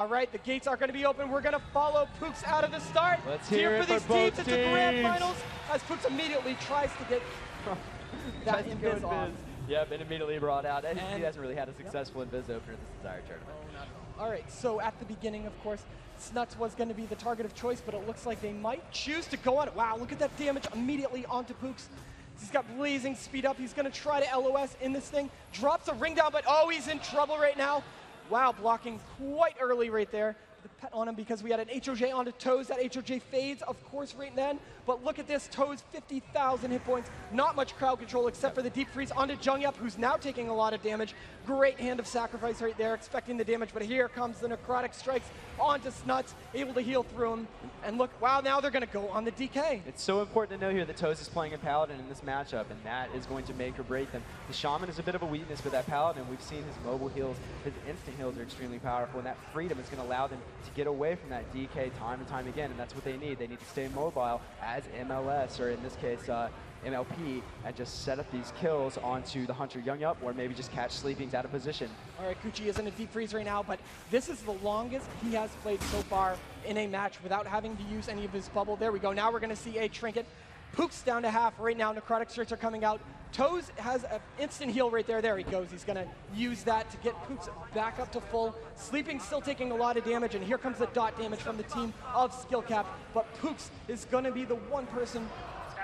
All right, the gates are going to be open. We're going to follow Pooks out of the start. Let's hear it for these for both teams. It's the grand finals as Pooks immediately tries to get that invis off. Yep, and immediately brought out. And he hasn't really had a successful invis opener this entire tournament. Oh, not at all. All right, so at the beginning, of course, Snuts was going to be the target of choice, but it looks like they might choose to go on it. Wow, look at that damage immediately onto Pooks. He's got blazing speed up. He's going to try to LOS in this thing. Drops a ring down, but oh, he's in trouble right now. Wow, blocking quite early right there. The pet on him because we had an HOJ onto Toes. That HOJ fades, of course, right then. But look at this, Toes, 50,000 hit points. Not much crowd control except for the deep freeze onto Jungyup, who's now taking a lot of damage. Great hand of sacrifice right there, expecting the damage. But here comes the necrotic strikes onto Snuts, able to heal through him. And look, wow, now they're going to go on the DK. It's so important to know here that Toes is playing a Paladin in this matchup, and that is going to make or break them. The Shaman is a bit of a weakness for that Paladin. We've seen his mobile heals, his instant heals are extremely powerful, and that freedom is going to allow them to get away from that DK time and time again, and that's what they need. They need to stay mobile as MLS, or in this case, MLP, and just set up these kills onto the Hunter Jungyup, or maybe just catch Sleepingss out of position. All right, Goochii is in a deep freeze right now, but this is the longest he has played so far in a match without having to use any of his bubble. There we go. Now we're going to see a trinket. Pook's down to half right now. Necrotic strikes are coming out. Toes has an instant heal right there. There he goes. He's going to use that to get Pooks back up to full. Sleepingss still taking a lot of damage, and here comes the dot damage from the team of Skillcap. But Pooks is going to be the one person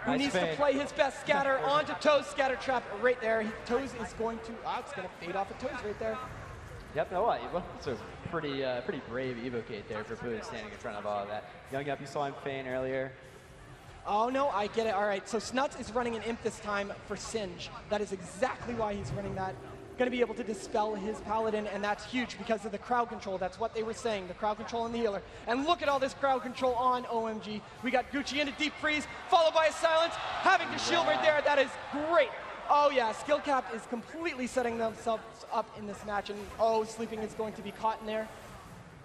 who needs to play his best scatter onto Toes. Scatter trap right there. Toes is going to, it's going to fade off of Toes right there. Yep, no, it's a pretty brave evocate there for Pooks standing in front of all of that. Jungyup, you saw him feign earlier. Oh, no, I get it. All right, so Snuts is running an imp this time for Singe. That is exactly why he's running that. Going to be able to dispel his Paladin, and that's huge because of the crowd control. That's what they were saying, the crowd control on the healer. And look at all this crowd control on OMG. We got Goochii into deep freeze, followed by a silence, having to shield right there. That is great. Oh, yeah, Skillcap is completely setting themselves up in this match, and oh, Sleeping is going to be caught in there.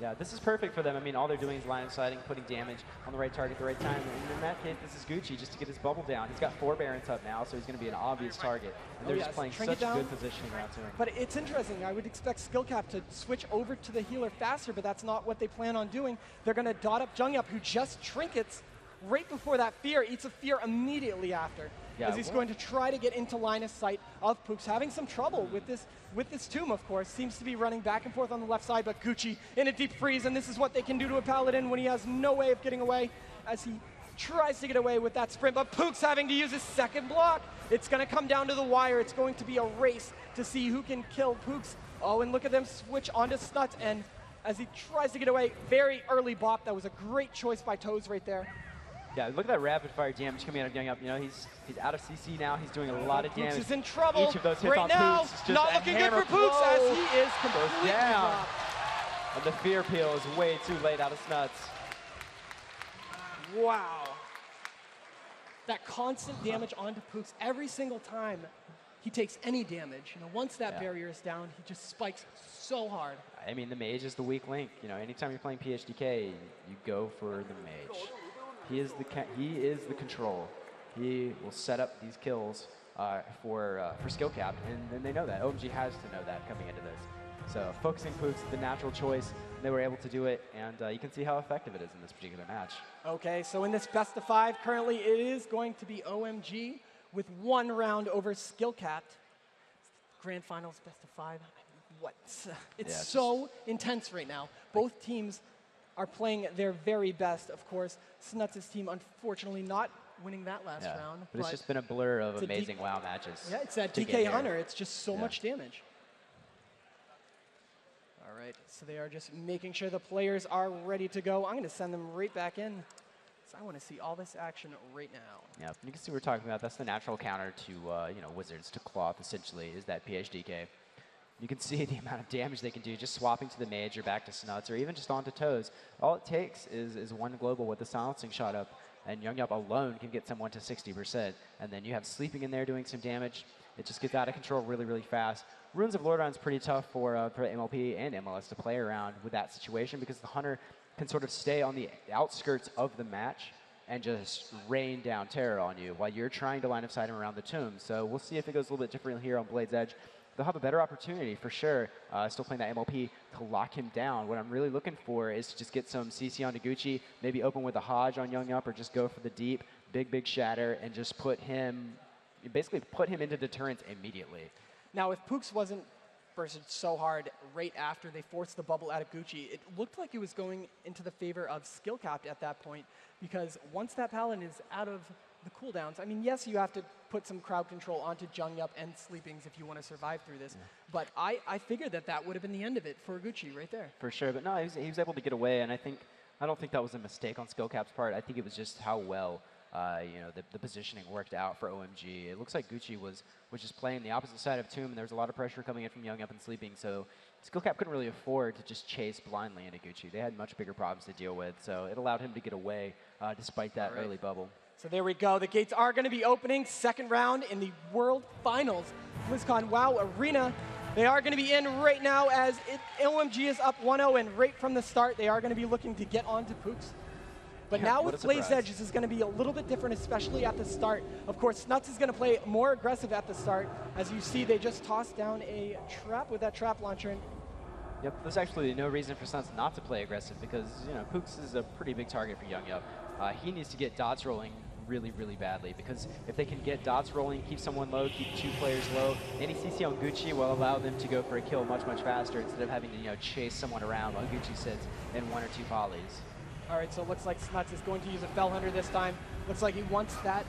Yeah, this is perfect for them. I mean, all they're doing is line of sighting, putting damage on the right target at the right time. And in that case, this is Goochii just to get his bubble down. He's got 4 Barons up now, so he's going to be an obvious target. And they're just playing such good positioning around to him. But it's interesting. I would expect Skillcap to switch over to the healer faster, but that's not what they plan on doing. They're going to dot up Jungyup, who just trinkets right before that fear, eats a fear immediately after. Because he's going to try to get into line of sight of Pooks. Having some trouble with this tomb, of course. Seems to be running back and forth on the left side, but Goochii in a deep freeze, and this is what they can do to a Paladin when he has no way of getting away as he tries to get away with that sprint. But Pooks having to use his second block. It's going to come down to the wire. It's going to be a race to see who can kill Pooks. Oh, and look at them switch onto Snuts, and as he tries to get away, very early bop. That was a great choice by Toes right there. Yeah, look at that rapid fire damage coming out of Jungyup. You know, he's out of CC now. He's doing a lot of damage. Pooks is in trouble. Each of those hits right on now. Pooks is just not looking good for Pooks as he is completely down. dropped. And the fear peel is way too late out of Snuts. Wow. That constant damage onto Pooks every single time he takes any damage. You know, once that barrier is down, he just spikes so hard. I mean, the Mage is the weak link. You know, anytime you're playing PHDK, you go for the Mage. He is the control. He will set up these kills for Skillcap, and then they know that. OMG has to know that coming into this. So focusing Pooks, the natural choice. They were able to do it, and you can see how effective it is in this particular match. Okay, so in this best of 5, currently it is going to be OMG with 1 round over Skillcap. Grand Finals, best of 5. What? It's so intense right now. Both teams are playing their very best, of course. Snuts' team, unfortunately, not winning that last round. But it's just been a blur of amazing WoW matches. Yeah, it's that DK Hunter. It's just so much damage. All right, so they are just making sure the players are ready to go. I'm going to send them right back in. So I want to see all this action right now. Yeah, you can see what we're talking about. That's the natural counter to you know, Wizards, to Cloth, essentially, is that PHDK. You can see the amount of damage they can do just swapping to the Mage or back to Snuts or even just onto Toes. All it takes is 1 global with the silencing shot up, and Jungyup alone can get someone to 60%. And then you have Sleeping in there doing some damage. It just gets out of control really, really fast. Runes of Lordran is pretty tough for MLP and MLS to play around with that situation because the Hunter can sort of stay on the outskirts of the match and just rain down terror on you while you're trying to line of sight him around the tomb. So we'll see if it goes a little bit differently here on Blade's Edge. they'll have a better opportunity for sure, still playing that MLP, to lock him down. What I'm really looking for is to just get some CC onto Goochii, maybe open with a Hodge on Jungyup, or just go for the deep, big shatter, and just basically put him into deterrence immediately. Now, if Pooks wasn't bursted so hard right after they forced the bubble out of Goochii, it looked like it was going into the favor of skill capped at that point, because once that Paladin is out of the cooldowns, I mean, yes, you have to put some crowd control onto Jungyup and Sleepingss if you want to survive through this, but I figured that would have been the end of it for Goochii right there. For sure, but no, he was able to get away, and I don't think that was a mistake on skill-cap's part. I think it was just how well the positioning worked out for OMG. It looks like Goochii was just playing the opposite side of Tomb, and there was a lot of pressure coming in from Jungyup and Sleeping, so skill-cap couldn't really afford to just chase blindly into Goochii. They had much bigger problems to deal with, so it allowed him to get away despite that early bubble. So there we go. The gates are going to be opening. Second round in the World Finals. BlizzCon WoW Arena. They are going to be in right now as OMG is up 1-0, and right from the start, they are going to be looking to get onto Pooks. But now with Blaze Edge, this is going to be a little bit different, especially at the start. Of course, Snuts is going to play more aggressive at the start. As you see, they just tossed down a trap with that trap launcher. Yep, there's actually no reason for Snuts not to play aggressive, because Pooks is a pretty big target for Jungyup. He needs to get dots rolling really badly, because if they can get dots rolling, keep someone low, keep 2 players low, any CC on Goochii will allow them to go for a kill much faster instead of having to chase someone around while Goochii sits in 1 or 2 volleys. All right, so it looks like Snuts is going to use a Fell Hunter this time. Looks like he wants that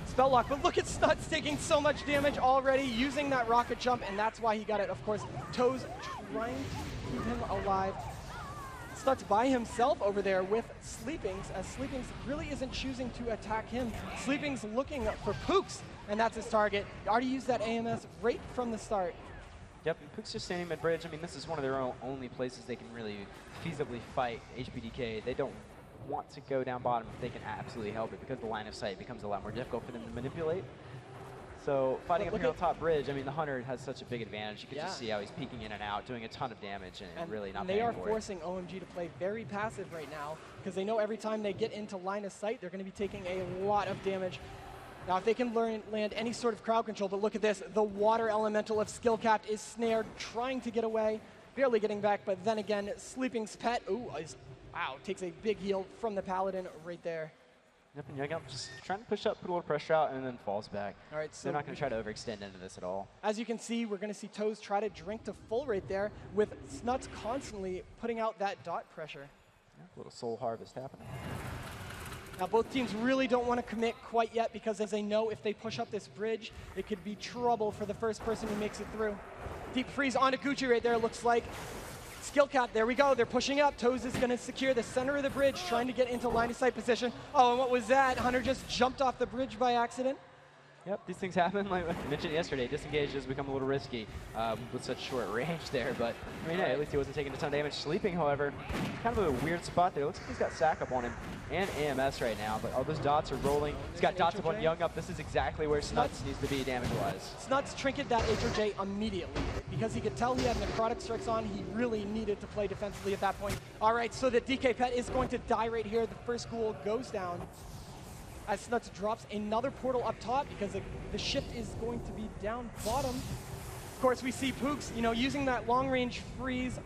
spell lock, but look at Snuts taking so much damage already, using that rocket jump, and that's why he got it. Of course, Toes trying to keep him alive. Snuts by himself over there with Sleepingss, as Sleepingss really isn't choosing to attack him. Sleepingss looking for Pooks, and that's his target. He already used that AMS right from the start. Yep, Pooks just standing mid-bridge. I mean, this is one of their only places they can really feasibly fight HBDK. They don't want to go down bottom if they can absolutely help it, because the line of sight becomes a lot more difficult for them to manipulate. So fighting up here on top bridge, I mean, the Hunter has such a big advantage. You can just see how he's peeking in and out, doing a ton of damage, and really not paying for it. They are forcing OMG to play very passive right now, because they know every time they get into line of sight, they're going to be taking a lot of damage. Now, if they can land any sort of crowd control, but look at this, the water elemental of skill capped is snared, trying to get away, barely getting back, but then again, Sleeping's pet, takes a big heal from the Paladin right there. Yep, and Jungyup just trying to push up, put a little pressure out, and then falls back. All right, so they're not going to try to overextend into this at all. As you can see, we're going to see Toes try to drink to full right there, with Snuts constantly putting out that dot pressure. Yeah, a little soul harvest happening. Now, both teams really don't want to commit quite yet, because as they know, if they push up this bridge, it could be trouble for the first person who makes it through. Deep freeze onto Goochii right there, looks like. Skill cap, there we go, they're pushing up. Toes is going to secure the center of the bridge, trying to get into line of sight position. Oh, and what was that? Hunter just jumped off the bridge by accident. Yep, these things happen. Like I mentioned yesterday, disengage has become a little risky with such short range there, but I mean, at least he wasn't taking a ton of damage. Sleeping, however, kind of a weird spot there. Looks like he's got sack up on him and AMS right now, but all those dots are rolling. He's got dots up on Jungyup. This is exactly where Snuts needs to be damage-wise. Snuts trinket that HOJ immediately, because he could tell he had necrotic strikes on. He really needed to play defensively at that point. All right, so the DK pet is going to die right here. The first ghoul goes down, as Snuts drops another portal up top, because the shift is going to be down bottom. Of course, we see Pooks, using that long-range freeze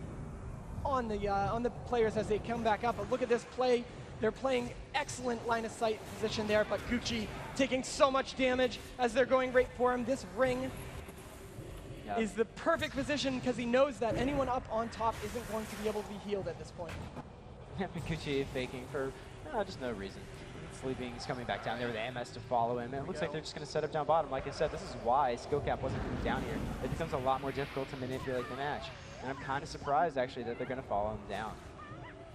on the players as they come back up. But look at this play. They're playing excellent line of sight position there, but Goochii taking so much damage as they're going right for him. This ring is the perfect position, because he knows that anyone up on top isn't going to be able to be healed at this point. Goochii faking for just no reason. Sleeping, he's coming back down there with AMS to follow him, and it looks like they're just going to set up down bottom. Like I said, this is why skill cap wasn't moved down here. It becomes a lot more difficult to manipulate the match, and I'm kind of surprised actually that they're going to follow him down.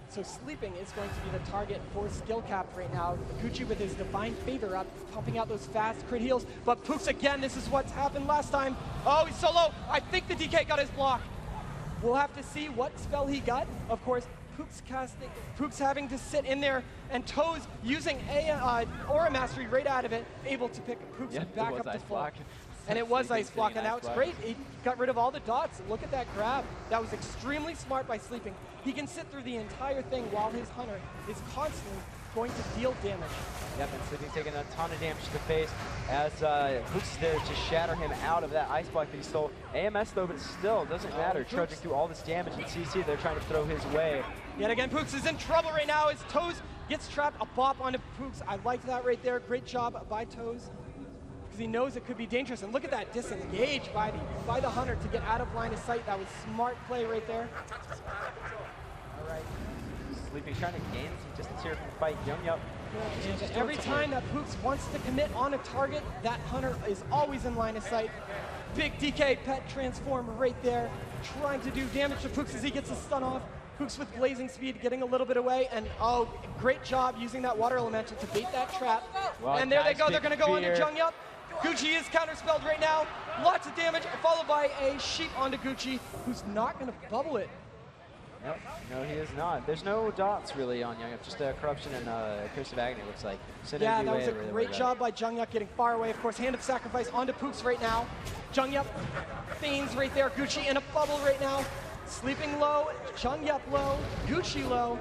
So Sleeping is going to be the target for skill cap right now. Goochii with his divine favor up, pumping out those fast crit heals, but Pooks again, this is what's happened last time. Oh, he's so low. I think the DK got his block. We'll have to see what spell he got. Of course, Pooks having to sit in there, and Toes using Aura Mastery right out of it, able to pick Pooks back up to full. And it was ice block, and now now it's great. He got rid of all the dots. Look at that grab. That was extremely smart by Sleeping. He can sit through the entire thing while his Hunter is constantly going to deal damage. Yep, and Sleeping's taking a ton of damage to the face as Pooks is there to shatter him out of that ice block that he stole. AMS though, but still doesn't matter. Trudging through all this damage and CC they're trying to throw his way. Yet again, Pooks is in trouble right now as Toes gets trapped. A bop onto Pooks. I liked that right there. Great job by Toes, because he knows it could be dangerous. And look at that disengage by the Hunter to get out of line of sight. That was smart play right there. All right. Sleeping's trying to gain some distance here from the fight. Jungyup. Every time that Pooks wants to commit on a target, that Hunter is always in line of sight. Big DK pet transform right there, trying to do damage to Pooks as he gets a stun off. Pooks with blazing speed, getting a little bit away, and oh, great job using that water elemental to bait that trap. Well, and there they go, they're gonna go onto Jungyup. Goochii is counterspelled right now. Lots of damage, followed by a sheep onto Goochii, who's not gonna bubble it. Yep. No, he is not. There's no dots really on Jungyup, just Corruption and Curse of Agony, looks like. Yeah, that was a great job by Jungyup getting far away. Of course, Hand of Sacrifice onto Pooks right now. Jungyup feigns right there. Goochii in a bubble right now. Sleeping low, Jungyup low, Goochii low.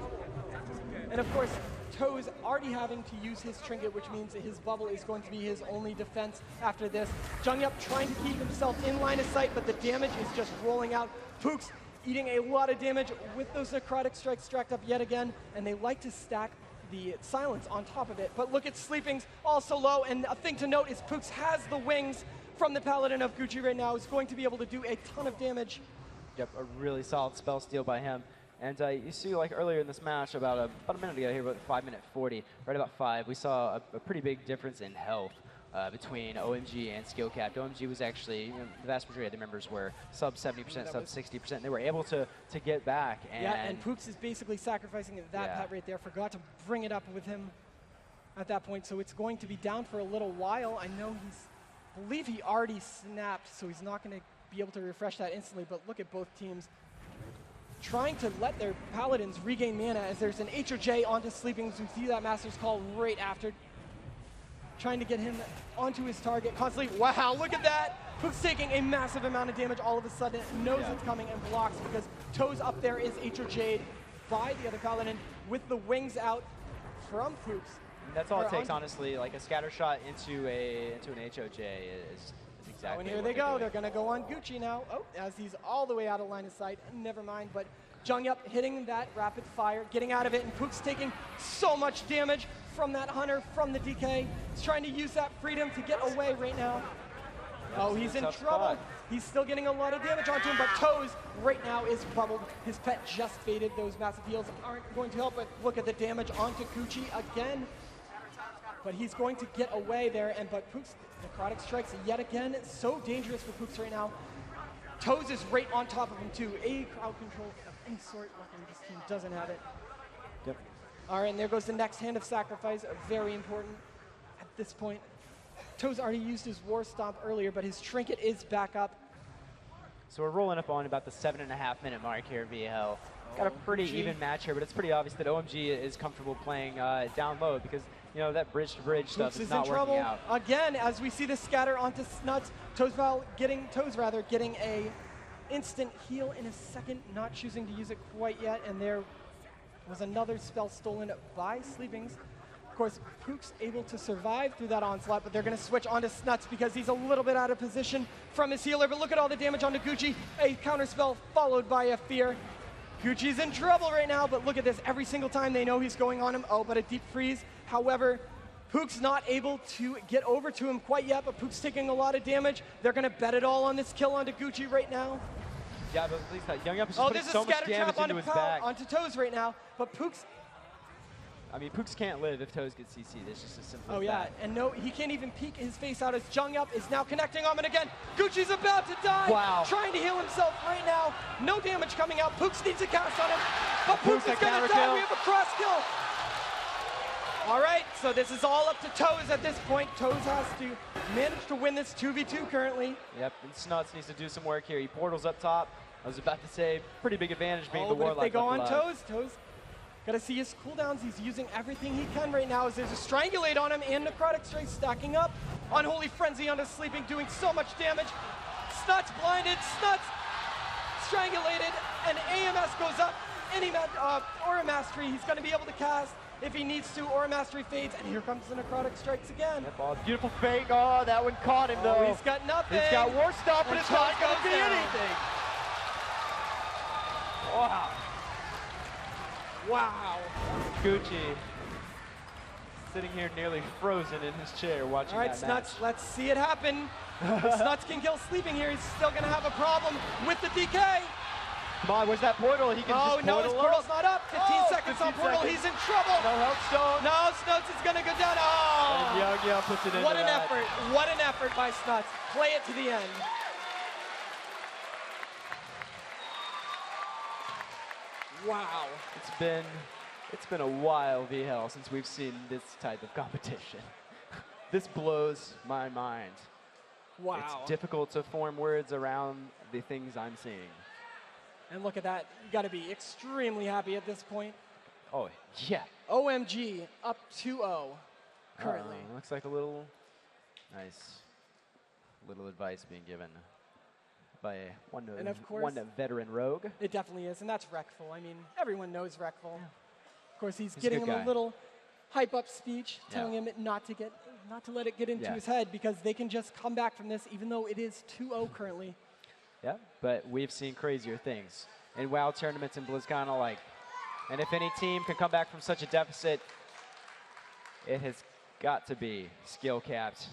And of course, Toes already having to use his trinket, which means that his bubble is going to be his only defense after this. Jungyup trying to keep himself in line of sight, but the damage is just rolling out. Pooks eating a lot of damage with those necrotic strikes stacked up yet again, and they like to stack the silence on top of it. But look at Sleepingss also low, and a thing to note is Pooks has the wings from the Paladin of Goochii right now. Is going to be able to do a ton of damage. Yep, a really solid spell steal by him. And you see, like earlier in this match, about a minute ago here, about 5:40, right about 5, we saw a pretty big difference in health between OMG and skill capped. OMG was actually, the vast majority of the members were sub 70%, sub 60%. They were able to get back. And yeah, and Pooks is basically sacrificing that pet right there. Forgot to bring it up with him at that point, so it's going to be down for a little while. I know I believe he already snapped, so he's not going to be able to refresh that instantly, but look at both teams trying to let their Paladins regain mana as there's an HOJ onto Sleepingss. We see that Master's Call right after, trying to get him onto his target constantly. Wow, look at that! Pooks taking a massive amount of damage all of a sudden, knows it's coming and blocks because Toes up there is HOJ'd by the other Paladin with the wings out from Pooks. That's all it takes, honestly. Like a scatter shot into an HOJ is exactly. Oh, and here they go. They're going to go on Goochii now. Oh, as he's all the way out of line of sight. Never mind. But Jungyup hitting that rapid fire, getting out of it, and Pooks taking so much damage from that Hunter, from the DK. He's trying to use that freedom to get away right now. Oh, he's in trouble. He's still getting a lot of damage onto him, but Toes right now is bubbled. His pet just faded. Those massive heals aren't going to help, but look at the damage onto Goochii again. But he's going to get away there, but Pooks, necrotic strikes yet again. It's so dangerous for Pooks right now. Toes is right on top of him too. A crowd control of any sort. Luckily this team doesn't have it. Yep. All right, and there goes the next Hand of Sacrifice. Very important at this point. Toes already used his War Stomp earlier, but his Trinket is back up. So we're rolling up on about the 7.5 minute mark here, VL. Got a pretty even match here, but it's pretty obvious that OMG is comfortable playing down low because, you know, that bridge-to-bridge stuff is not working out. Again, as we see the scatter onto Snuts, Toes getting a instant heal in a second, not choosing to use it quite yet, and there was another spell stolen by Sleepingss. Of course, Pooks able to survive through that onslaught, but they're going to switch onto Snuts because he's a little bit out of position from his healer. But look at all the damage onto Goochii. A counterspell followed by a fear. Goochii's in trouble right now, but look at this. Every single time they know he's going on him. Oh, but a deep freeze. However, Pooks not able to get over to him quite yet, but Pooks taking a lot of damage. They're going to bet it all on this kill onto Goochii right now. Yeah, but at least that Jungyup is just putting so much damage into his back. Onto Toes right now, but Pooks... I mean, Pooks can't live if Toes gets CC'd. It's just as simple as that. Oh, yeah, and no, he can't even peek his face out as Jungyup is now connecting on him again. Goochii's about to die. Wow. Trying to heal himself right now. No damage coming out. Pooks needs a cast on him, but Pooks is going to die. We have a cross kill. All right, so this is all up to Toes at this point. Toes has to manage to win this 2v2 currently. Yep, and Snuts needs to do some work here. He portals up top. I was about to say, pretty big advantage being the Warlock. But if they go on Toes, Gotta see his cooldowns. He's using everything he can right now as there's a Strangulate on him and Necrotic Strike stacking up. Unholy Frenzy onto Sleeping, doing so much damage. Snuts blinded, Snuts strangulated, and AMS goes up. Any Aura Mastery he's gonna be able to cast if he needs to. Aura Mastery fades, and here comes the Necrotic Strikes again. Yep, oh, beautiful fake. Oh, that one caught him though. He's got nothing. He's got war stuff, but And it's not Toes gonna goes be down. anything. Wow. Wow. Goochii sitting here nearly frozen in his chair watching All right, that match. Snuts, let's see it happen. If Snuts can kill Sleeping here, he's still gonna have a problem with the DK. Come on, where's that portal? He can Oh, just no, portal his portal's not up. 15 seconds 15 on portal, seconds. he's in trouble. No health stone. No, Snuts is gonna go down. And Oh! Jungyup puts it into What an that. effort. What an effort by Snuts. Play it to the end. Wow. It's been a while, VHL, since we've seen this type of competition. This blows my mind. Wow. It's difficult to form words around the things I'm seeing. And look at that. You got to be extremely happy at this point. Oh, yeah. OMG up 2-0 currently. Looks like a little advice being given by one And of course- veteran rogue. It definitely is, and that's Wreckful. I mean, everyone knows Wreckful. Of course, he's He's a getting good him guy. a little hype-up speech, Yeah. telling him not to let it get into Yeah. his head because they can just come back from this, even though it is 2-0 currently. Yeah, but we've seen crazier things in WoW tournaments and Blizzcon alike. And if any team can come back from such a deficit, it has got to be skill capped.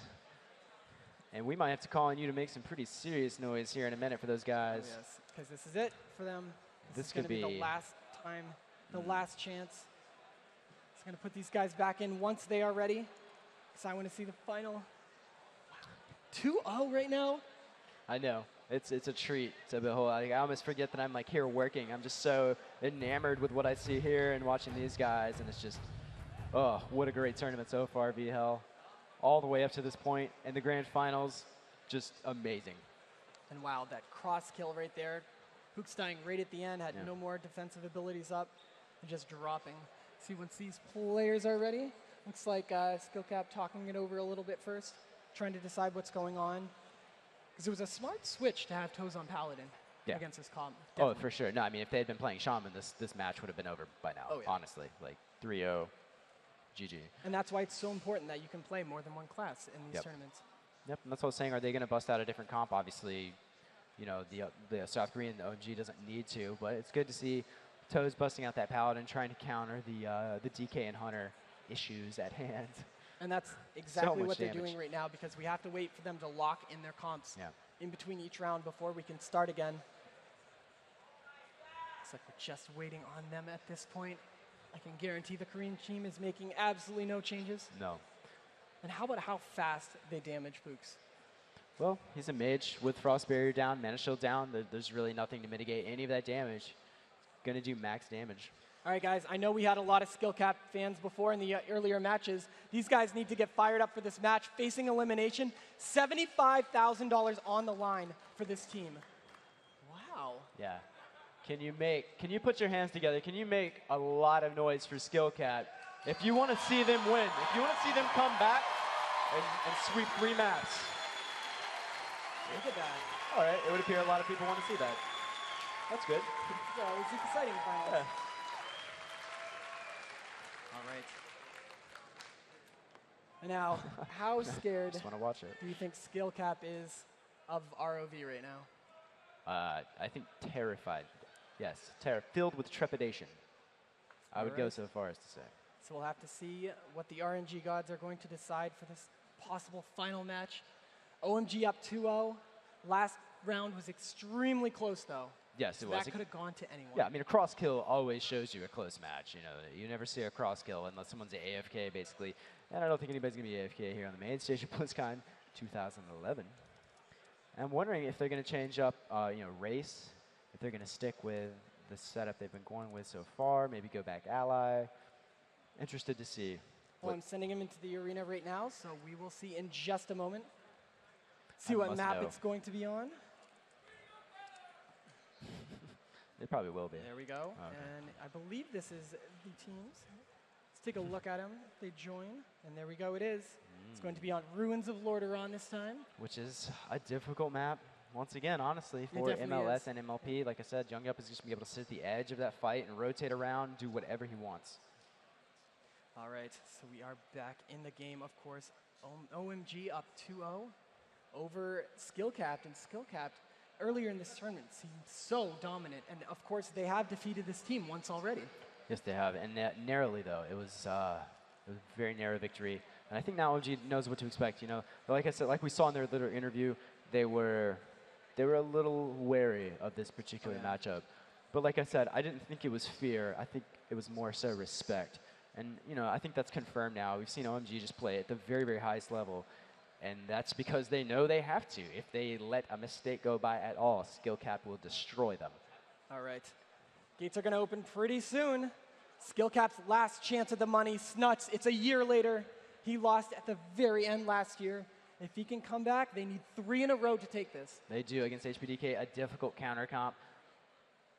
And we might have to call on you to make some pretty serious noise here in a minute for those guys. Oh, yes, because this is it for them. This is could gonna be the be- last time, the last chance. It's going to put these guys back in once they are ready. Because I want to see the final. Wow. 2-0 right now. I know. It's a treat to behold. I almost forget that I'm like here working. I'm just so enamored with what I see here and watching these guys, and it's just, oh, what a great tournament so far, VHL. All the way up to this point, and the grand finals, just amazing. And wow, that cross kill right there. Pookzkoop right at the end had Yeah. no more defensive abilities up and just dropping. See, once these players are ready, looks like Skillcap talking it over a little bit first, trying to decide what's going on. Because it was a smart switch to have Toes on Paladin against this comp. Oh, Definitely. for sure. No, I mean, if they had been playing Shaman, this match would have been over by now, Oh, yeah. honestly. Like 3-0, GG. And that's why it's so important that you can play more than one class in these Yep. tournaments. Yep, and that's what I was saying. Are they going to bust out a different comp? Obviously, you know, the South Korean OMG doesn't need to, but it's good to see Toes busting out that Paladin, trying to counter the DK and Hunter issues at hand. And that's exactly much what they're damage. doing right now because we have to wait for them to lock in their comps Yeah. in between each round before we can start again. It's like we're just waiting on them at this point. I can guarantee the Korean team is making absolutely no changes. No. And how about how fast they damage Pooks? Well, he's a mage with Frost Barrier down, Mana Shield down. There's really nothing to mitigate any of that damage. Going to do max damage. All right, guys, I know we had a lot of skill cap fans before in the earlier matches. These guys need to get fired up for this match. Facing elimination, $75,000 on the line for this team. Wow. Yeah. Can you put your hands together? Can you make a lot of noise for Skill Cat? If you want to see them win, if you want to see them come back and sweep 3 maps. Look at that. All right, it would appear a lot of people want to see that. That's good. Yeah, it was exciting finals. Yeah. All right. And now, how scared Just want to watch it. do you think Skill Cap is of ROV right now? I think terrified. Yes, filled with trepidation. I would go Alright. so far as to say. So we'll have to see what the RNG gods are going to decide for this possible final match. OMG up 2-0. Last round was extremely close, though. Yes, So it was. that could have gone to anyone. Yeah, I mean, a cross kill always shows you a close match. You know, you never see a cross kill unless someone's AFK, basically. And I don't think anybody's going to be AFK here on the main stage of Blizzcon 2011. I'm wondering if they're going to change up, race, if they're going to stick with the setup they've been going with so far, maybe go back ally. Interested to see. Well, I'm sending him into the arena right now, so we will see in just a moment. See I what must map know. it's going to be on. It probably will be. There we go. Okay. And I believe this is the teams. Let's take a look at them. They join, and there we go. It is. It's going to be on Ruins of Lordaeron this time. Which is a difficult map. Once again, honestly, It for definitely MLS is. and MLP, like I said, Jungyup is just going to be able to sit at the edge of that fight and rotate around, do whatever he wants. All right, so we are back in the game, of course. OMG up 2-0 over Skillcapped, and Skillcapped earlier in this tournament seemed so dominant, and of course they have defeated this team once already. Yes, they have, and narrowly though. It was a very narrow victory, and I think now OMG knows what to expect. You know, but like I said, like we saw in their little interview, they were a little wary of this particular matchup. But like I said, I didn't think it was fear. I think it was more so respect. And you know, I think that's confirmed now. We've seen OMG just play at the very, very highest level. And that's because they know they have to. If they let a mistake go by at all, Skillcap will destroy them. All right, gates are going to open pretty soon. Skillcap's last chance at the money. Snuts, it's a year later. He lost at the very end last year. If he can come back, they need 3 in a row to take this. They do against HBDK, a difficult counter comp.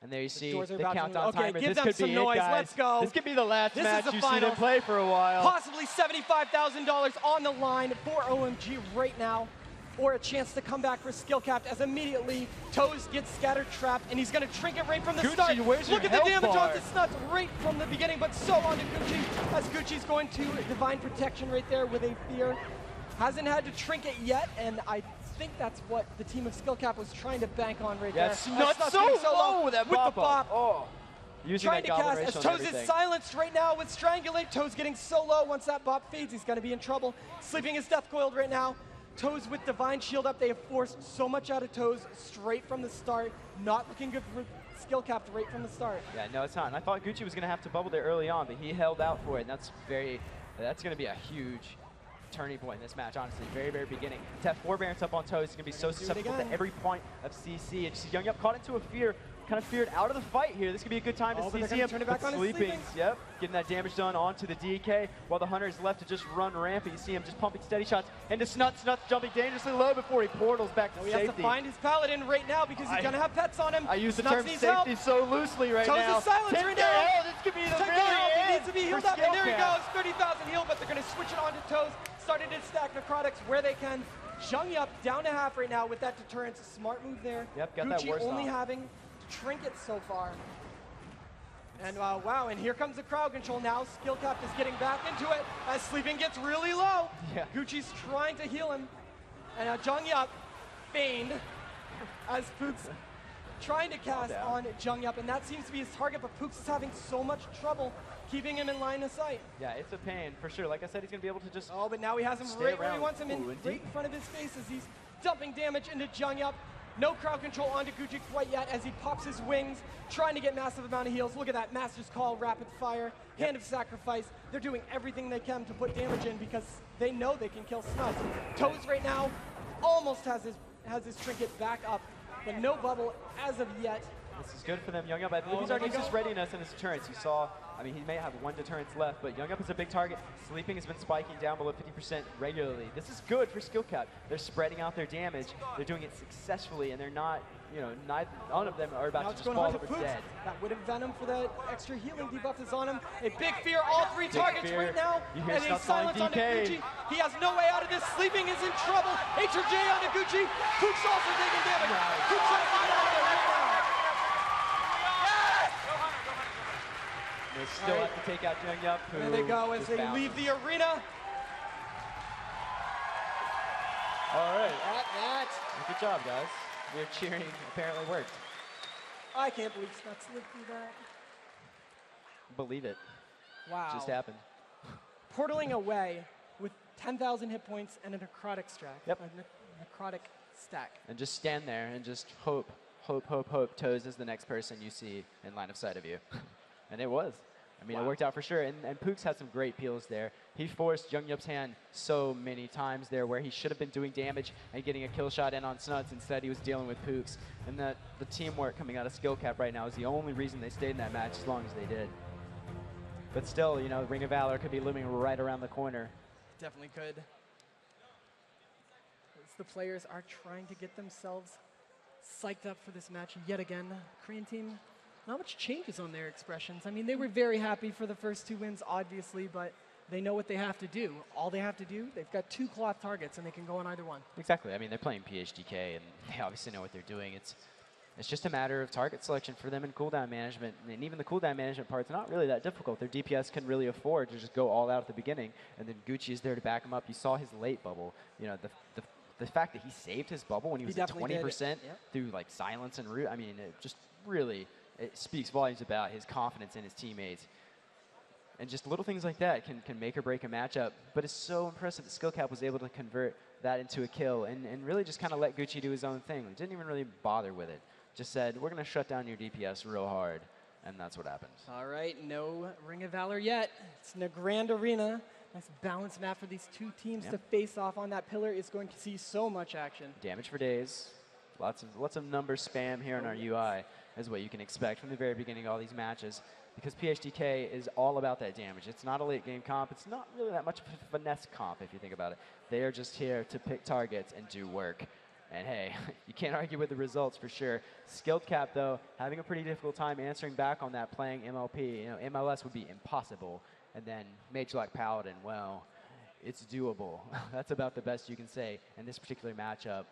And there you see doors are the about to countdown move. Okay, timer. give This them could some be noise. it, guys. Let's go. This could be the last This is match the you see them finals. play for a while. Possibly $75,000 on the line for OMG right now, or a chance to come back for Skillcapped as immediately Toes gets scattered trapped, and he's going to trinket right from the Goochii, start. where's your Look at the health damage bar? onto Snuts right from the beginning, but so onto Goochii, as Gucci's going to Divine Protection right there with a fear. Hasn't had to trinket yet, and I think that's what the team of Skillcap was trying to bank on right there. Snuts Snuts so getting low with that with the bop. bop. Oh. Using Trying that to cast Goblin as Racial Toes and is everything. silenced right now with Strangulate. Toes getting so low. Once that bop fades, he's going to be in trouble. Sleeping is death coiled right now. Toes with Divine Shield up. They have forced so much out of Toes straight from the start. Not looking good for Skillcapped right from the start. Yeah, no, it's not. And I thought Gucci was going to have to bubble there early on, but he held out for it, and that's going to be a huge turning point in this match, honestly. Very, very beginning. To have forbearance up on Toes is going to be so susceptible to every point of CC. And just Jungyup caught into a fear. Kind of feared out of the fight here. This could be a good time to CC him. Turn it back on his Sleepingss, Sleepingss. yep, getting that damage done onto the DK, while the Hunter is left to just run rampant. You see him just pumping steady shots into Snuts. Snuts jumping dangerously low before he portals back to He safety. has to find his Paladin right now because he's going to have pets on him. I use the Snuts term needs safety help. so loosely right Toes now. is silenced Take right their now. help. This could be the Take very the help. He end needs to be healed for up, and there he Skillcap. goes. 30,000 healed, but they're going to switch it on to Toes. Started to stack necrotics where they can. Jungyup down to half right now with that deterrence. Smart move there. Yep, got that Gucci worst only off. having trinkets so far. And wow, and here comes the crowd control now. Skillcap is getting back into it as Sleeping gets really low. Yeah. Gucci's trying to heal him. And Jungyup feigned as Pooks trying to cast on Jungyup, and that seems to be his target, but Pooks is having so much trouble keeping him in line of sight. Yeah, it's a pain for sure. Like I said, he's going to be able to just Oh, but now he has him stay right where he around. wants him, in, Ooh, right indeed. in front of his face as he's dumping damage into Jungyup. No crowd control onto Gucci quite yet as he pops his wings, trying to get massive amount of heals. Look at that, Master's Call, Rapid Fire, Hand of Sacrifice. They're doing everything they can to put damage in because they know they can kill Snuts. Toes right now almost has his trinket back up, but no bubble as of yet. This is good for them. Jungyup, I believe he's there already we used his go. readiness and his deterrence. You saw, I mean, he may have 1 deterrence left, but Jungyup is a big target. Sleeping has been spiking down below 50% regularly. This is good for Skillcap. They're spreading out their damage. They're doing it successfully, and they're not, you know, none of them are about Now to it's just going fall on to over Pooks. dead. That would have Venom for the extra healing debuff is on him. A big fear, all 3 targets fear. right now. You hear And a Snuts silence calling onto DK. Gucci. He has no way out of this. Sleeping is in trouble. HRJ onto Gucci. Pooks also taking damage. Pooks trying to get out of there right now. They still All right. have to take out Jungyup, who There they go as just they bounces. leave the arena. All right. At that, Good job, guys. Your cheering apparently worked. I can't believe Snuts lived through that. Believe it. Wow. Just happened. Portaling away with 10,000 hit points and a necrotic stack. Yep. A necrotic stack. And just stand there and just hope, hope, hope, hope Toes is the next person you see in line of sight of you. And it was. I mean, it worked out for sure. And Pooks had some great peels there. He forced Jungyup's hand so many times there where he should have been doing damage and getting a kill shot in on Snuts. Instead, he was dealing with Pooks. And the teamwork coming out of Skillcap right now is the only reason they stayed in that match as long as they did. But still, you know, Ring of Valor could be looming right around the corner. Definitely could. As the players are trying to get themselves psyched up for this match yet again. Korean team not much changes on their expressions. I mean, they were very happy for the first 2 wins, obviously, but they know what they have to do. All they have to do, they've got 2 cloth targets, and they can go on either one. Exactly. I mean, they're playing PHDK, and they obviously know what they're doing. It's just a matter of target selection for them and cooldown management. And even the cooldown management part's not really that difficult. Their DPS can really afford to just go all out at the beginning, and then Goochii is there to back him up. You saw his late bubble. You know, the fact that he saved his bubble when he was at 20% through like silence and root. I mean, it just really speaks volumes about his confidence in his teammates. And just little things like that can make or break a matchup. But it's so impressive that Skillcap was able to convert that into a kill and really just kind of let Goochii do his own thing. He didn't even really bother with it. Just said, we're going to shut down your DPS real hard. And that's what happened. All right, no Ring of Valor yet. It's in a grand arena. Nice balanced map for these 2 teams to face off on. That pillar is going to see so much action. Damage for days. Lots of number spam here in our UI is what you can expect from the very beginning of all these matches. Because PHDK is all about that damage. It's not a late game comp. It's not really that much of a finesse comp if you think about it. They are just here to pick targets and do work. And hey, you can't argue with the results for sure. Skillcap, though, having a pretty difficult time answering back on that playing MLP. You know, MLS would be impossible. And then Mage like Paladin, well, it's doable. That's about the best you can say in this particular matchup.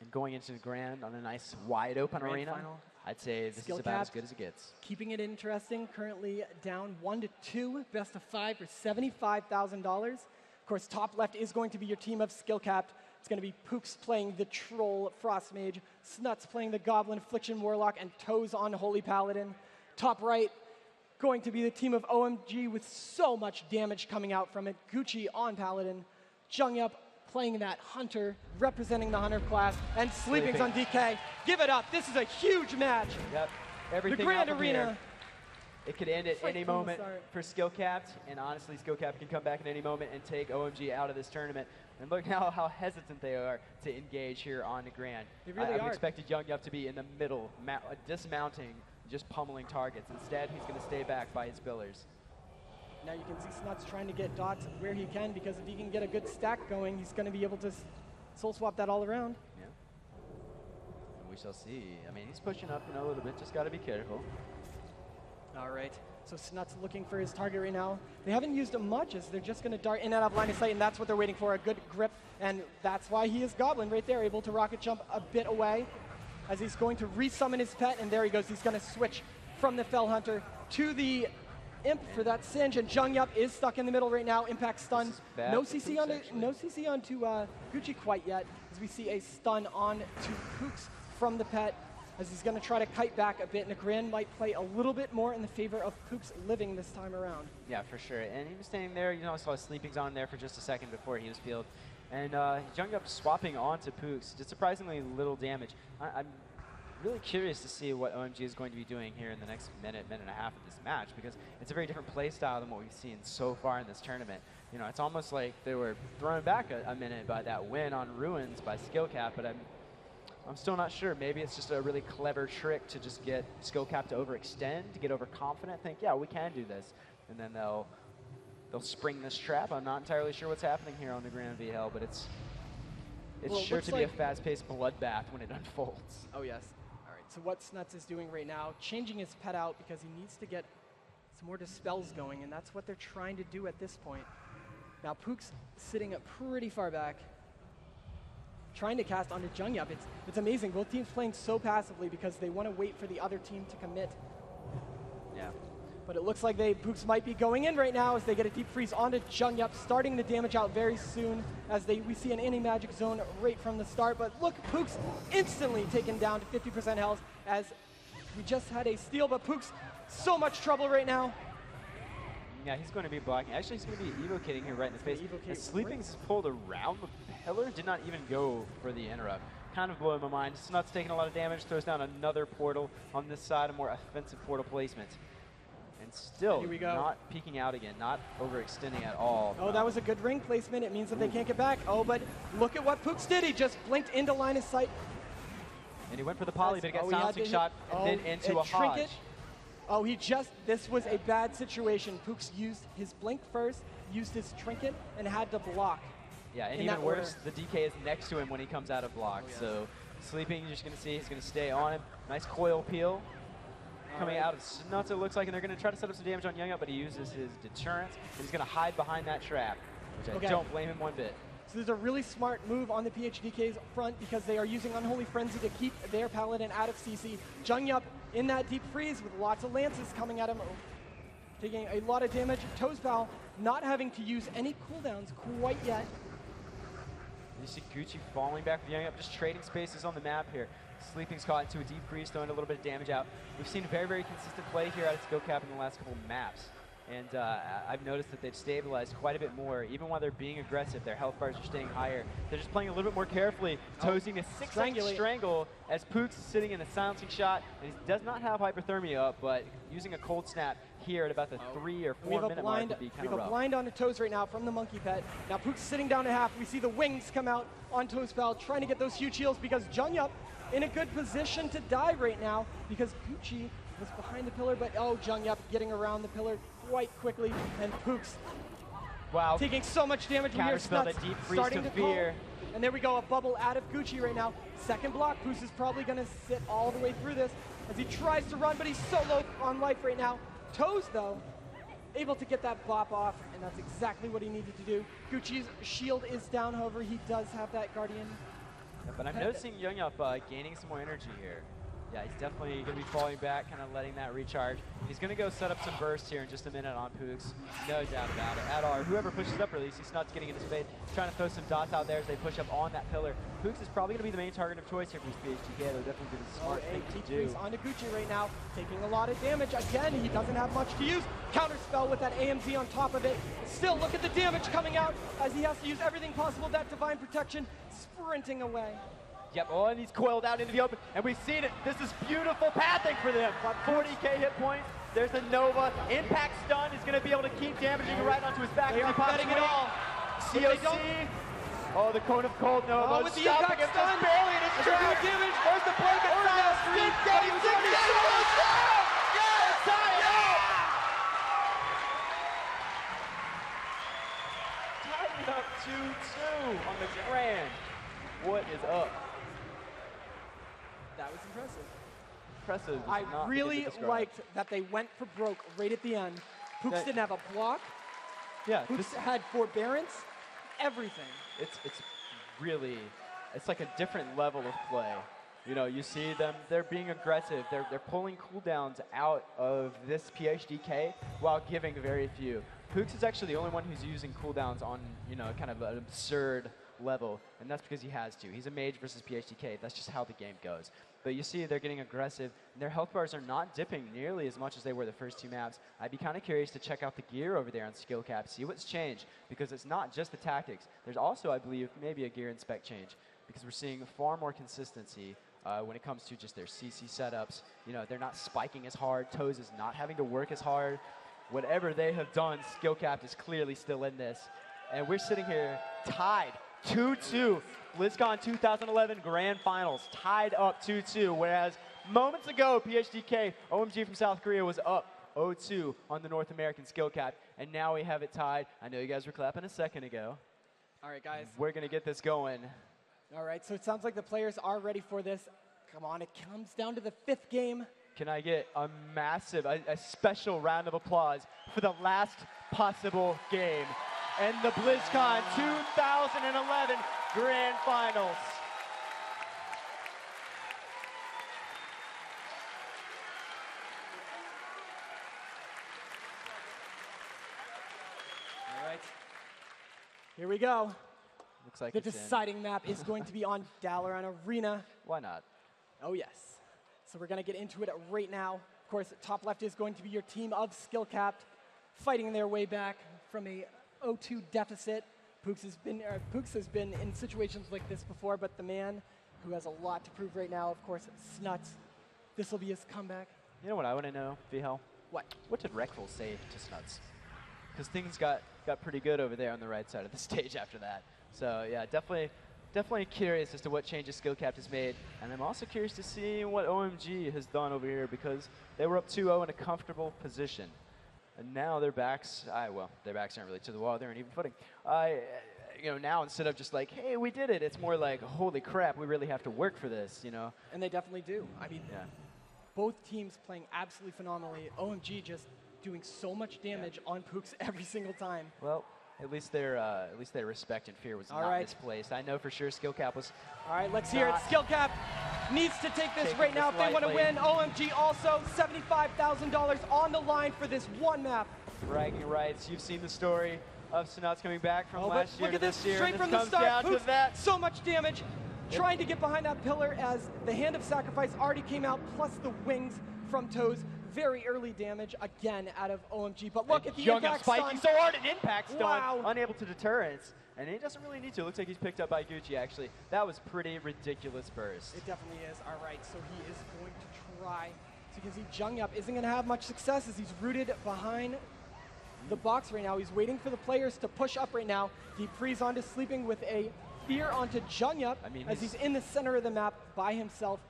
And going into the Grand on a nice wide open arena, final. I'd say this is about as good as it gets. Keeping it interesting, currently down 1-2, best of 5 for $75,000. Of course, top left is going to be your team of Skillcap. It's going to be Pooks playing the Troll Frost Mage, Snuts playing the Goblin Affliction Warlock, and Toes on Holy Paladin. Top right, going to be the team of OMG with so much damage coming out from it. Goochii on Paladin, Jungyup playing that Hunter, representing the Hunter class, and Sleepingss on DK. Give it up. This is a huge match. Yep. Everything the Grand out from Arena. Here. It could end at any from the moment start. for Skillcap, and honestly, Skillcap can come back at any moment and take OMG out of this tournament. And look how hesitant they are to engage here on the Grand. They really I are. expected Jungyup to be in the middle, dismounting, just pummeling targets. Instead, he's going to stay back by his pillars. Now you can see Snuts trying to get dots where he can, because if he can get a good stack going, he's going to be able to soul swap that all around. Yeah. And we shall see. I mean, he's pushing up a little bit. Just got to be careful. All right. So Snuts looking for his target right now. They haven't used him much, as they're just going to dart in and out of line of sight, and that's what they're waiting for, a good grip. And that's why he is Goblin right there, able to rocket jump a bit away, as he's going to resummon his pet, and there he goes. He's going to switch from the Fell Hunter to the Imp for that Singe, and Jungyup is stuck in the middle right now. Impact stun. No CC onto Goochii quite yet, as we see a stun on to Pooks from the pet, as he's going to try to kite back a bit, and the Grand might play a little bit more in the favor of Pooks living this time around. Yeah, for sure. And he was standing there. I saw Sleepingss on there for just a second before he was peeled. And Jungyup swapping onto Pooks did surprisingly little damage. I'm really curious to see what OMG is going to be doing here in the next minute and a half of this match, because it's a very different play style than what we've seen so far in this tournament. It's almost like they were thrown back a minute by that win on Ruins by Skillcap, but I'm still not sure. Maybe it's just a really clever trick to just get Skillcap to overextend, to get overconfident, think, yeah, we can do this. And then they'll spring this trap. I'm not entirely sure what's happening here on the Grand VL, but it's sure to be a fast-paced bloodbath when it unfolds. Oh, yes. All right, so what Snuts is doing right now, changing his pet out because he needs to get some more dispels going, and that's what they're trying to do at this point. Now, Pook's sitting up pretty far back, trying to cast onto Jungyup. It's amazing. Both teams playing so passively because they want to wait for the other team to commit. Yeah. But it looks like Pooks might be going in right now as they get a deep freeze onto Jungyup, starting the damage out very soon as we see an anti-magic zone right from the start. But look, Pooks instantly taken down to 50% health as we just had a steal, but Pooks so much trouble right now. Yeah, he's going to be blocking. Actually, he's going to be evocating here right in the face. And Sleepingss is pulled around the pillar, did not even go for the interrupt. Kind of blowing my mind. Snuts taking a lot of damage, throws down another portal on this side, a more offensive portal placement. And still not peeking out again, not overextending at all. Oh, that was a good ring placement. It means that they can't get back. Oh, but look at what Pooks did. He just blinked into line of sight. And he went for the poly, but he got silencing shot and then into a trinket. Hodge. Oh, this was a bad situation. Pooks used his blink first, used his trinket, and had to block. Yeah, and even worse, the DK is next to him when he comes out of block. So Sleeping, you're just going to see, he's going to stay on him. Nice coil peel. coming out of Snutzone, it looks like, and they're going to try to set up some damage on Jungyup, but he uses his deterrence, and he's going to hide behind that trap, which I don't blame him one bit. So there's a really smart move on the PHDK's front because they are using Unholy Frenzy to keep their Paladin out of CC. Jungyup in that deep freeze with lots of lances coming at him, taking a lot of damage. Toezpal not having to use any cooldowns quite yet. You see Goochii falling back with Jungyup, just trading spaces on the map here. Sleepingss caught into a deep freeze, throwing a little bit of damage out. We've seen very, very consistent play here out of Skillcap in the last couple of maps. And I've noticed that they've stabilized quite a bit more. Even while they're being aggressive, their health bars are staying higher. They're just playing a little bit more carefully, toesing a 6-inch strangle as Pookz is sitting in a silencing shot. And he does not have hyperthermia up, but using a cold snap here at about the 3 or 4 minute mark would be kind of rough. We have a blind on the Toes right now from the Monkey Pet. Now Pookz sitting down to half. We see the wings come out on Toezpal, trying to get those huge heals because Jungyup in a good position to die right now because Goochii was behind the pillar, but Jungyup getting around the pillar quite quickly, and Pookz taking so much damage. Counterspell that deep freeze to fear. And there we go, a bubble out of Goochii right now. Second block, Pookz is probably going to sit all the way through this as he tries to run, but he's so low on life right now. Toes, though, able to get that bop off, and that's exactly what he needed to do. Goochii's shield is down, however, he does have that Guardian. Yeah, but I'm noticing Jungyup gaining some more energy here. Yeah, he's definitely going to be falling back, kind of letting that recharge. He's going to go set up some bursts here in just a minute on Pookz. No doubt about it at all. Or whoever pushes up really, see Snuts getting into space, trying to throw some dots out there as they push up on that pillar. Pookz is probably going to be the main target of choice here for this PHDK. They're definitely going to be smart thing to do. He's onto Goochii right now, taking a lot of damage. Again, he doesn't have much to use. Counterspell with that AMZ on top of it. Still, look at the damage coming out as he has to use everything possible. That Divine Protection sprinting away. Yep, and he's coiled out into the open, and we've seen it. This is beautiful pathing for them. 40k hit points. There's the Nova. Impact stun is going to be able to keep damaging right onto his back. They are betting it all. COC. Oh, the Cone of Cold Nova. With the impact stun. Just barely in his track. Damage. There's the blanket silence. Deep game. Yes! Tie it up 2-2 on the Grand. What is up? That was impressive. Impressive. I really liked that they went for broke right at the end. Pookz didn't have a block. Yeah. Pookz had forbearance. Everything. It's really, it's like a different level of play. You know, you see them, they're being aggressive. They're pulling cooldowns out of this PHDK while giving very few. Pookz is actually the only one who's using cooldowns on, you know, kind of an absurd level, and that's because he has to. He's a mage versus PHDK. That's just how the game goes. But you see they're getting aggressive, and their health bars are not dipping nearly as much as they were the first two maps. I'd be kind of curious to check out the gear over there on skill cap, see what's changed, because it's not just the tactics. There's also, I believe, maybe a gear and spec change, because we're seeing far more consistency when it comes to just their CC setups. You know, they're not spiking as hard. Toes is not having to work as hard. Whatever they have done, skill cap is clearly still in this. And we're sitting here tied 2-2. Blizzcon 2011 Grand Finals tied up 2-2, whereas moments ago, PHDK, OMG from South Korea, was up 0-2 on the North American skill cap, and now we have it tied. I know you guys were clapping a second ago. All right, guys. We're going to get this going. All right, so it sounds like the players are ready for this. Come on, it comes down to the fifth game. Can I get a massive, a special round of applause for the last possible game and the Blizzcon 2011 Grand Finals. All right, here we go. Looks like the deciding map is going to be on Dalaran Arena. Why not? Oh yes. So we're going to get into it right now. Of course, top left is going to be your team of skill capped, fighting their way back from a 0-2 deficit. Pookz has been in situations like this before, but the man who has a lot to prove right now, of course, Snuts. This will be his comeback. You know what I want to know, Vihel? What? What did Rekful say to Snuts? Because things got pretty good over there on the right side of the stage after that. So yeah, definitely curious as to what changes skill cap has made, and I'm also curious to see what OMG has done over here, because they were up 2-0 in a comfortable position. And now their backs, their backs aren't really to the wall, they're on even footing. You know, now instead of just like, hey, we did it, it's more like, holy crap, we really have to work for this, you know? And they definitely do. I mean, yeah. Both teams playing absolutely phenomenally. OMG just doing so much damage on Pooks every single time. Well, at least their respect and fear was not misplaced. I know for sure Skill Cap was. All right, let's hear it. Skill Cap needs to take this right now if they want to win. OMG also $75,000 on the line for this one map. Bragging rights. You've seen the story of Snutzone coming back from last year to this year. Straight from the start. Pooks, so much damage. Trying to get behind that pillar as the Hand of Sacrifice already came out, plus the wings from Toez. Very early damage again out of OMG. But look at the impact stun. Spiking so hard, an impact stun, unable to deter it. And he doesn't really need to. It looks like he's picked up by Goochii, actually. That was pretty ridiculous burst. It definitely is. All right, so he is going to try. So you can see Jungyup isn't going to have much success as he's rooted behind the box right now. He's waiting for the players to push up right now. Deep freeze onto Sleeping with a fear onto Jungyup as he's in the center of the map by himself.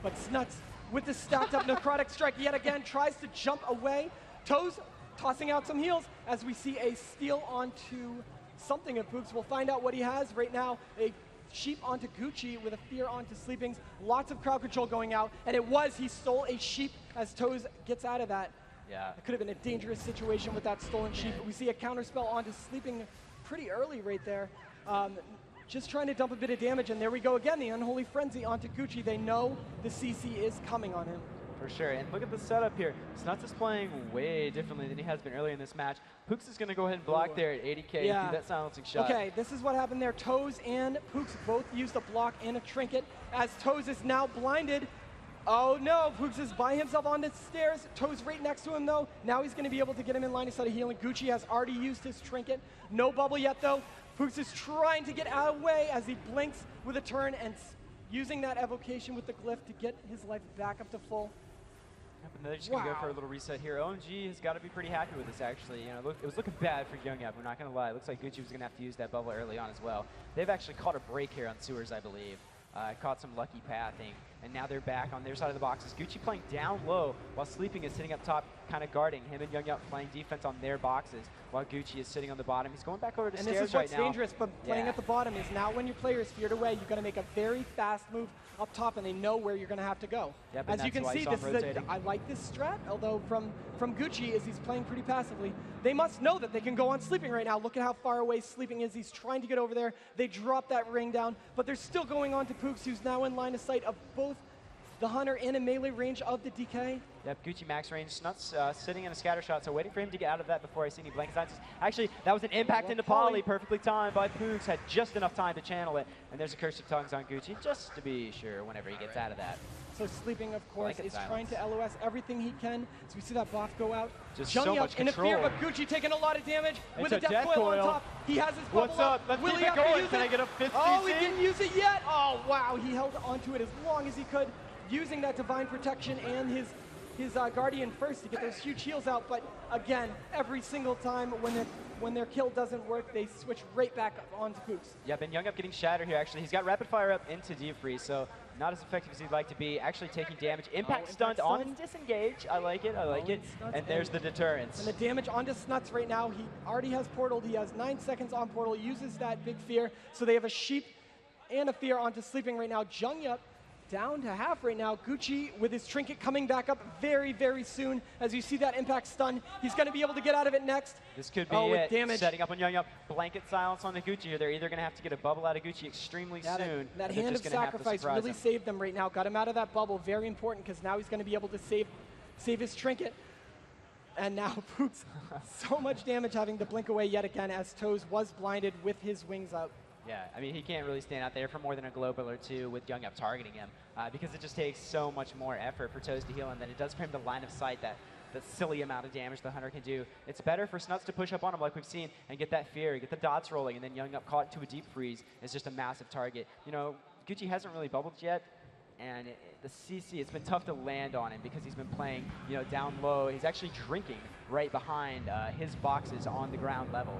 But Snuts with the stacked up necrotic strike yet again tries to jump away. Toez tossing out some heals as we see a steal onto something of Pooks. We'll find out what he has right now. A sheep onto Goochii with a fear onto Sleepingss. Lots of crowd control going out. And he stole a sheep as Toez gets out of that. Yeah. It could have been a dangerous situation with that stolen sheep. We see a counterspell onto Sleeping pretty early right there. Just trying to dump a bit of damage, and there we go again, the Unholy Frenzy onto Goochii. They know the CC is coming on him. For sure, and look at the setup here. Snuts is playing way differently than he has been earlier in this match. Pooks is going to go ahead and block there at 80k through that silencing shot. Okay, this is what happened there. Toez and Pooks both used a block and a trinket, as Toez is now blinded. Oh no, Pooks is by himself on the stairs. Toez right next to him though. Now he's going to be able to get him in line of sight of healing. Goochii has already used his trinket. No bubble yet though. Pooks is trying to get out of the way as he blinks with a turn and using that evocation with the glyph to get his life back up to full. Yep, and they're just going to go for a little reset here. OMG has got to be pretty happy with this, actually. You know, it was looking bad for Jungyup, we're not going to lie. It looks like Goochii was going to have to use that bubble early on as well. They've actually caught a break here on sewers, I believe. Caught some lucky pathing, and now they're back on their side of the boxes. Goochii playing down low while Sleeping is sitting up top, kind of guarding him, and Jungyup playing defense on their boxes while Goochii is sitting on the bottom. He's going back over to stairs right now. And this is what's dangerous, but playing at the bottom is now when your player is feared away, you're going to make a very fast move up top, and they know where you're going to have to go. Yep, as you can see, this is I like this strat, although from Goochii, as he's playing pretty passively, they must know that they can go on Sleeping right now. Look at how far away Sleeping is. He's trying to get over there. They drop that ring down, but they're still going on to Pooks, who's now in line of sight of both the Hunter and a melee range of the DK. Yep, Goochii max range. Snuts sitting in a scatter shot, so waiting for him to get out of that before I see any blank signs. Actually, that was an impact into Poly, perfectly timed by Pooks. Had just enough time to channel it, and there's a Curse of Tongues on Goochii, just to be sure whenever he gets out of that. So Sleeping, of course, is trying to LOS everything he can. So we see that buff go out. Just so much control. In a fear, but Goochii taking a lot of damage with a death coil on top. He has his bubble. What's up? Let's keep it going. Can I get a 50? Oh, he didn't use it yet. Oh, wow. He held onto it as long as he could, using that divine protection and his guardian first to get those huge heals out. But again, every single time when their kill doesn't work, they switch right back onto Pooks. Yep, and Jungyup getting shattered here, actually. He's got rapid fire up into deep freeze, so not as effective as he'd like to be. Actually taking damage. Impact stunned on disengage. I like it, I like it. And there's the deterrence. And the damage onto Snuts right now. He already has portaled. He has 9 seconds on portal. Uses that big fear. So they have a sheep and a fear onto Sleeping right now. Jungyup down to half right now. Goochii with his trinket coming back up very, very soon. As you see that impact stun, he's going to be able to get out of it next. This could be it. Damage. Setting up on Jungyup. Blanket silence on the Goochii here. They're either going to have to get a bubble out of Goochii extremely soon. That Hand of Sacrifice really saved them right now. Got him out of that bubble. Very important because now he's going to be able to save his trinket. And now Pooks, so much damage having to blink away yet again as Toez was blinded with his wings up. Yeah, I mean, he can't really stand out there for more than a global or two with Jungyup targeting him because it just takes so much more effort for Toez to heal him than it does for him to line of sight that silly amount of damage the Hunter can do. It's better for Snuts to push up on him like we've seen and get that fear, get the dots rolling, and then Jungyup caught into a deep freeze is just a massive target. You know, Goochii hasn't really bubbled yet, and the CC, it's been tough to land on him because he's been playing, you know, down low. He's actually drinking right behind his boxes on the ground level.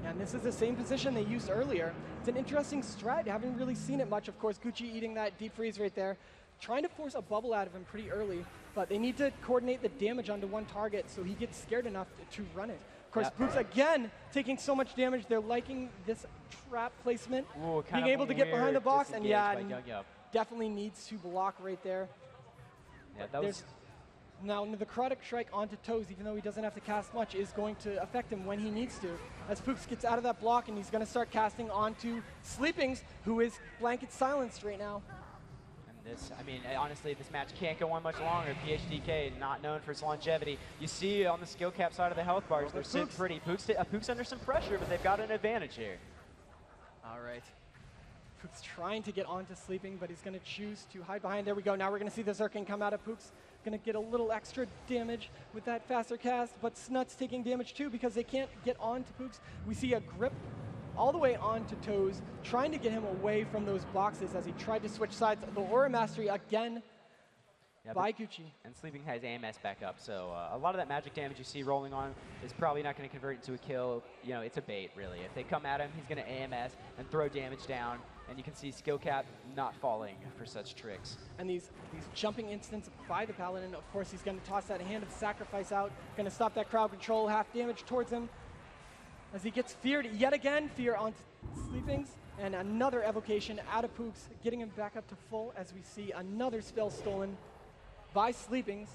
And this is the same position they used earlier. It's an interesting strat. Haven't really seen it much. Of course, Goochii eating that deep freeze right there. Trying to force a bubble out of him pretty early, but they need to coordinate the damage onto one target so he gets scared enough to run it. Of course, Pooks again taking so much damage. They're liking this trap placement. Ooh, being able to get behind the box, and definitely needs to block right there. Yeah, that was Now, the Necrotic Strike onto Toes, even though he doesn't have to cast much, is going to affect him when he needs to. As Pooks gets out of that block, and he's going to start casting onto Sleepingss, who is blanket silenced right now. and this. I mean, honestly, this match can't go on much longer. PHDK not known for its longevity. You see on the skill cap side of the health bars, they're sitting pretty. Pook's under some pressure, but they've got an advantage here. All right. Pook's trying to get onto Sleeping, but he's going to choose to hide behind. There we go. Now we're going to see the Zerking come out of Pook's. Going to get a little extra damage with that faster cast, but Snuts taking damage too because they can't get onto Pook's. We see a grip all the way onto Toes, trying to get him away from those boxes as he tried to switch sides. The Aura Mastery again by Goochii. And Sleeping has AMS back up, so a lot of that magic damage you see rolling on is probably not going to convert into a kill. You know, it's a bait, really. If they come at him, he's going to AMS and throw damage down, and you can see skill cap not falling for such tricks. And these jumping instants by the Paladin, of course, he's going to toss that Hand of Sacrifice out, going to stop that crowd control, half damage towards him. As he gets feared yet again, fear on Sleepingss, and another evocation out of Pooks, getting him back up to full as we see another spell stolen by Sleepingss.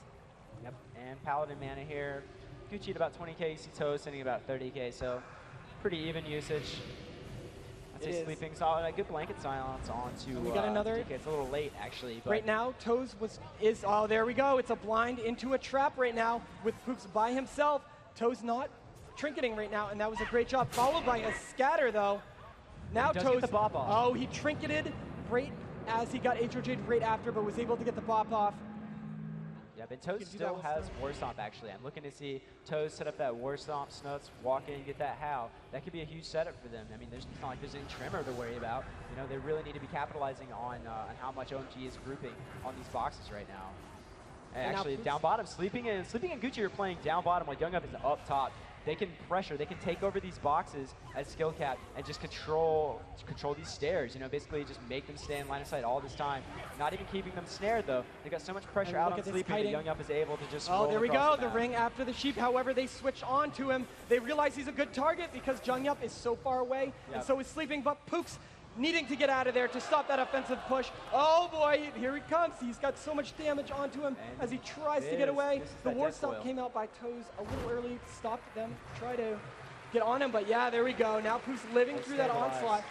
Yep, and Paladin mana here. Goochii at about 20k, you see Toes sitting about 30k, so pretty even usage. I'd say Sleepingss, a good blanket silence onto we got another. DK. It's a little late, actually. But Right now, Toes oh, there we go. It's a blind into a trap right now with Pooks by himself. Toes not trinketing right now, and that was a great job. Followed by a scatter, though. Now does Toes, get the bop off. Oh, he trinketed right as he got Aether Jade right after, but was able to get the bop off. Yeah, but Toes still has War Stomp, actually. I'm looking to see Toes set up that War Stomp, Snuts, walk in, get that Howl. That could be a huge setup for them. I mean, it's not like there's any Tremor to worry about. You know, they really need to be capitalizing on how much OMG is grouping on these boxes right now. And actually, down bottom, Sleeping and Goochii are playing down bottom while Jungyup is up top. They can pressure, they can take over these boxes as skill cap and just control these stairs. You know, basically just make them stay in line of sight all this time. Not even keeping them snared though. They got so much pressure out on Sleeping that Jungyup is able to just roll there we go, the ring after the sheep. However, they switch on to him. They realize he's a good target because Jungyup is so far away, and so is Sleeping, but Pooks needing to get out of there to stop that offensive push. Oh boy, here he comes. He's got so much damage onto him as he tries to get away. The War Stomp came out by Toes a little early, stopped them, try to get on him, but yeah, there we go. Now Pooks living through that onslaught.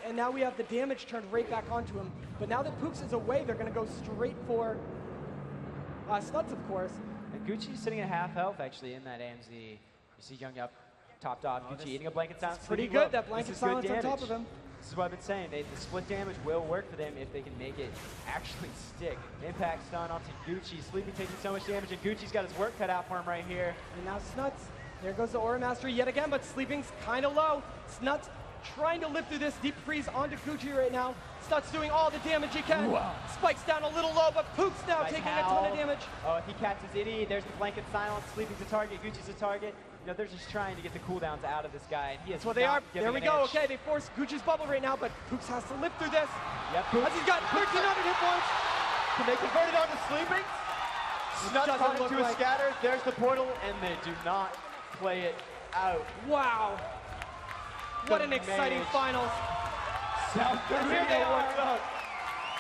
And now we have the damage turned right back onto him. But now that Pooks is away, they're gonna go straight for Snuts, of course. And Goochie's sitting at half health actually in that AMZ. You see Jungyup top dog, Goochii eating a blanket silence. Pretty good, that blanket silence on top of him. This is what I've been saying. The split damage will work for them if they can make it actually stick. Impact stun onto Goochii. Sleeping taking so much damage, and Gucci's got his work cut out for him right here. And now Snuts. There goes the Aura Mastery yet again, but Sleeping's kind of low. Snuts trying to live through this deep freeze onto Goochii right now. Snuts doing all the damage he can. Wow. Spikes down a little low, but Pooks now taking a ton of damage. Oh, if he catches Itty, there's the blanket silence. Sleeping's a target, Gucci's a target. You know, they're just trying to get the cooldowns out of this guy. And he is That's what they are. There we go. Okay, they force Gucci's bubble right now, but Pooks has to live through this. Yep. As he's got 1,300 hit points. Can they convert it onto Sleeping? Snuts caught into a scatter. There's the portal, and they do not play it out. Wow. What an exciting finals. South Korea, what's up?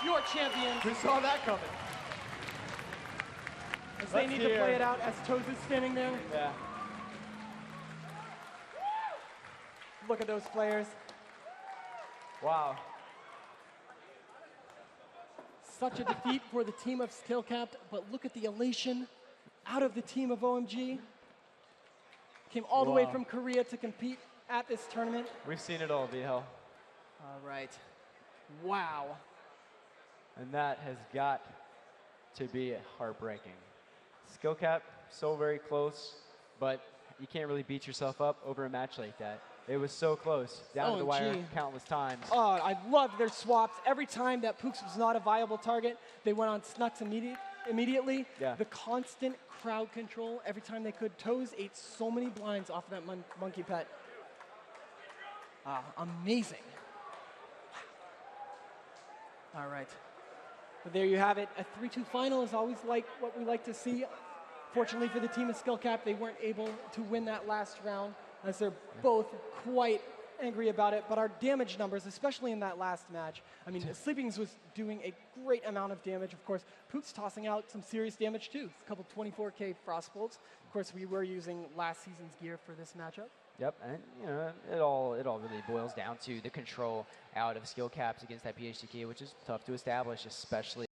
Your champions. We saw that coming. As they need to play it out as Toes is standing there. Yeah. Look at those players. Wow. Such a defeat for the team of Skillcapped, but look at the elation out of the team of OMG. Came all the way from Korea to compete at this tournament. We've seen it all, VL. All right. Wow. And that has got to be heartbreaking. Skillcap, so very close, but you can't really beat yourself up over a match like that. It was so close, down to the wire countless times. Oh, I loved their swaps. Every time that Pooks was not a viable target, they went on Snuts immediately. Yeah. The constant crowd control, every time they could. Toes ate so many blinds off of that monkey pet. Amazing. All right. But there you have it. A 3-2 final is always like what we like to see. Fortunately for the team of Skillcap, they weren't able to win that last round, as they're both quite angry about it, but our damage numbers, especially in that last match, I mean, Sleepingss was doing a great amount of damage. Of course, Pook's tossing out some serious damage too. A couple 24K frost bolts. Of course, we were using last season's gear for this matchup. Yep, and you know, it all really boils down to the control out of skill caps against that PhD key, which is tough to establish, especially